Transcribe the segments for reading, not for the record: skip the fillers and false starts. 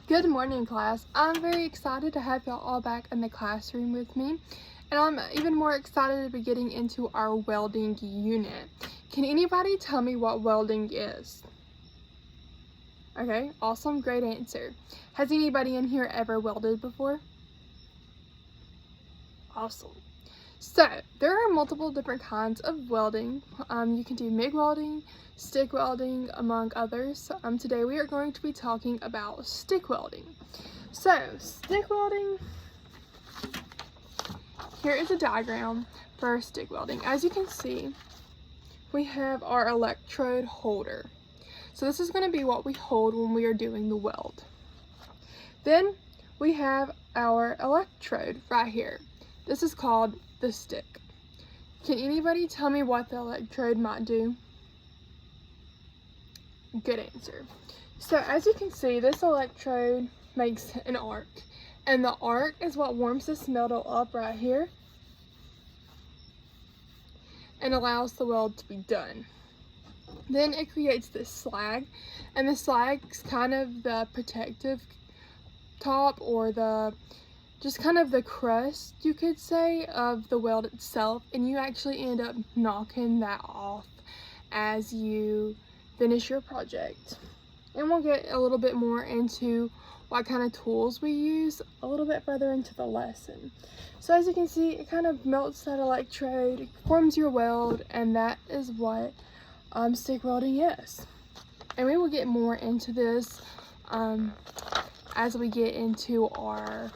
Good morning, class. I'm very excited to have y'all all back in the classroom with me, and I'm even more excited to be getting into our welding unit. Can anybody tell me what welding is? Okay, awesome, great answer. Has anybody in here ever welded before? Awesome. So, there are multiple different kinds of welding. You can do MIG welding, stick welding, among others. Today we are going to be talking about stick welding. So, stick welding, here is a diagram for stick welding. As you can see, we have our electrode holder. So this is going to be what we hold when we are doing the weld. Then we have our electrode right here. This is called the stick. Can anybody tell me what the electrode might do? Good answer. So as you can see, this electrode makes an arc, and the arc is what warms this metal up right here and allows the weld to be done. Then it creates this slag, and the slag's kind of the protective top, or the just kind of the crust, you could say, of the weld itself, and you actually end up knocking that off as you finish your project. And we'll get a little bit more into what kind of tools we use a little bit further into the lesson. So as you can see, it kind of melts that electrode, it forms your weld, and that is what stick welding is. And we will get more into this as we get into our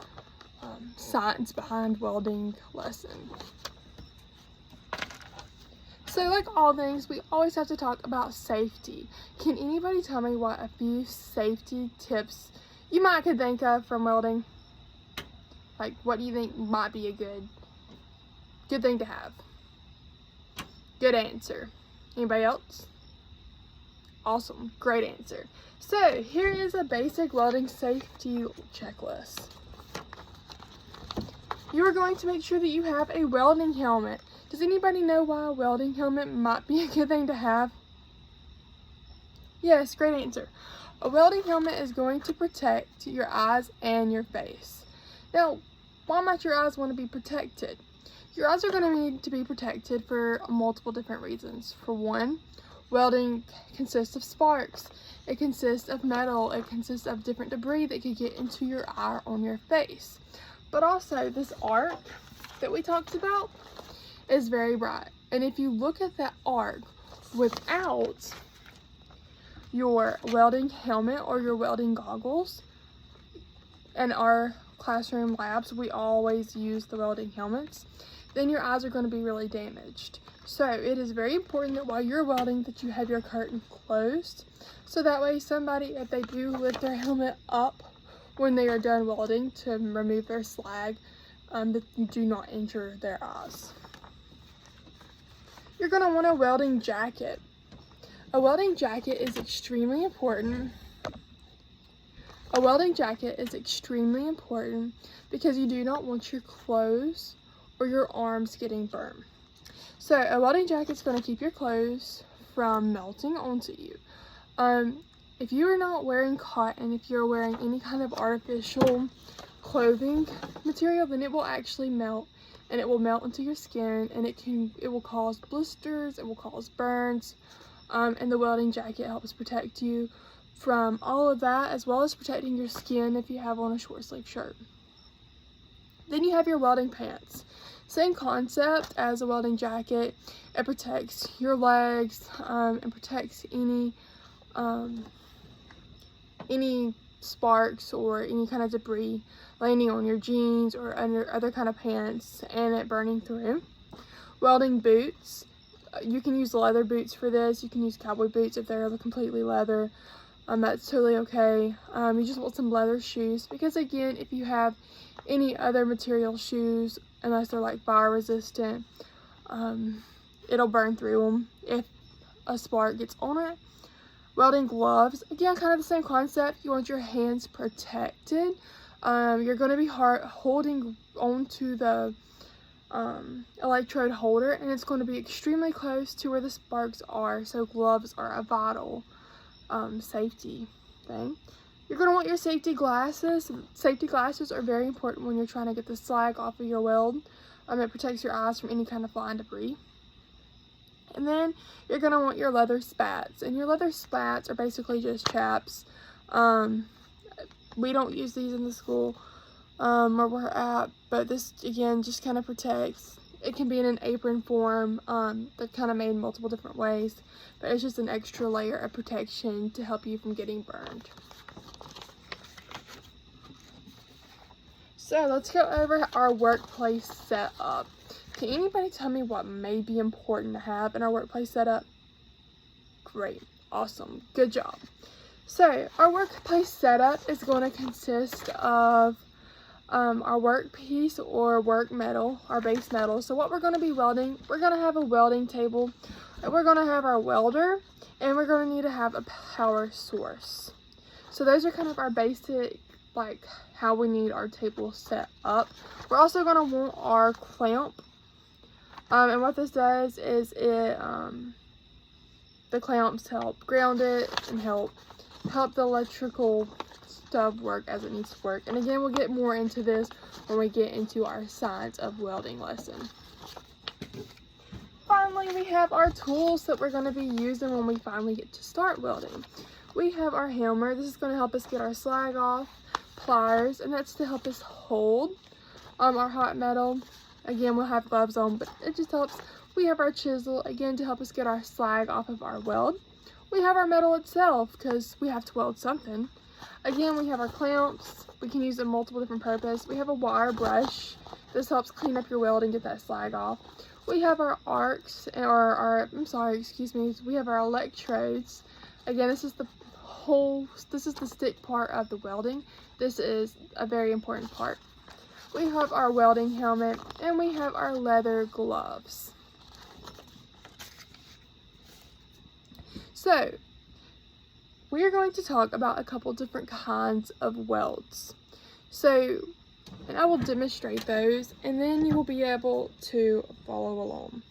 science behind welding lesson. So like all things, we always have to talk about safety. Can anybody tell me what a few safety tips you might could think of from welding? Like, what do you think might be a good thing to have? Good answer. Anybody else? Awesome, great answer. So here is a basic welding safety checklist. You are going to make sure that you have a welding helmet. Does anybody know why a welding helmet might be a good thing to have? Yes, great answer. A welding helmet is going to protect your eyes and your face. Now, why might your eyes want to be protected? Your eyes are going to need to be protected for multiple different reasons. For one, welding consists of sparks. It consists of metal. It consists of different debris that could get into your eye or on your face. But also, this arc that we talked about is very bright. And if you look at that arc without your welding helmet or your welding goggles, in our classroom labs, we always use the welding helmets, then your eyes are going to be really damaged. So it is very important that while you're welding that you have your curtain closed, so that way somebody, if they do lift their helmet up when they are done welding to remove their slag, that you do not injure their eyes. You're going to want a welding jacket. A welding jacket is extremely important. A welding jacket is extremely important because you do not want your clothes or your arms getting burned. So a welding jacket is going to keep your clothes from melting onto you. If you are not wearing cotton, if you're wearing any kind of artificial clothing material, then it will actually melt, and it will melt into your skin, and it will cause blisters, it will cause burns, and the welding jacket helps protect you from all of that, as well as protecting your skin if you have on a short sleeve shirt. Then you have your welding pants. Same concept as a welding jacket. It protects your legs and protects any sparks or any kind of debris landing on your jeans or under other kind of pants and it burning through. Welding boots. You can use leather boots for this. You can use cowboy boots if they're completely leather. That's totally okay. You just want some leather shoes because, again, if you have any other material shoes, unless they're like fire resistant, it'll burn through them if a spark gets on it. Welding gloves, again, kind of the same concept. You want your hands protected. You're going to be holding onto the electrode holder, and it's going to be extremely close to where the sparks are, so gloves are a vital safety thing. You're going to want your safety glasses. Safety glasses are very important when you're trying to get the slag off of your weld. It protects your eyes from any kind of flying debris. And then you're going to want your leather spats. And your leather spats are basically just chaps. We don't use these in the school where we're at, but this again just kind of protects. It can be in an apron form. They're kind of made in multiple different ways, but it's just an extra layer of protection to help you from getting burned. So let's go over our workplace setup. Can anybody tell me what may be important to have in our workplace setup? Great, awesome, good job. So our workplace setup is going to consist of our workpiece or work metal, our base metal. So what we're going to be welding, we're going to have a welding table, and we're going to have our welder, and we're going to need to have a power source. So those are kind of our basic, like how we need our table set up. We're also going to want our clamp, and what this does is the clamps help ground it and help the electrical stuff work as it needs to work. And again, we'll get more into this when we get into our science of welding lesson. Finally, we have our tools that we're going to be using when we finally get to start welding. We have our hammer. This is going to help us get our slag off. Pliers, and that's to help us hold our hot metal. Again, we'll have gloves on, but it just helps. We have our chisel, again, to help us get our slag off of our weld. We have our metal itself, because we have to weld something. Again, we have our clamps. We can use them multiple different purposes. We have a wire brush. This helps clean up your weld and get that slag off. We have our arcs, we have our electrodes. Again, this is the stick part of the welding. This is a very important part. We have our welding helmet, and we have our leather gloves. So, we are going to talk about a couple different kinds of welds. So, and I will demonstrate those, and then you will be able to follow along.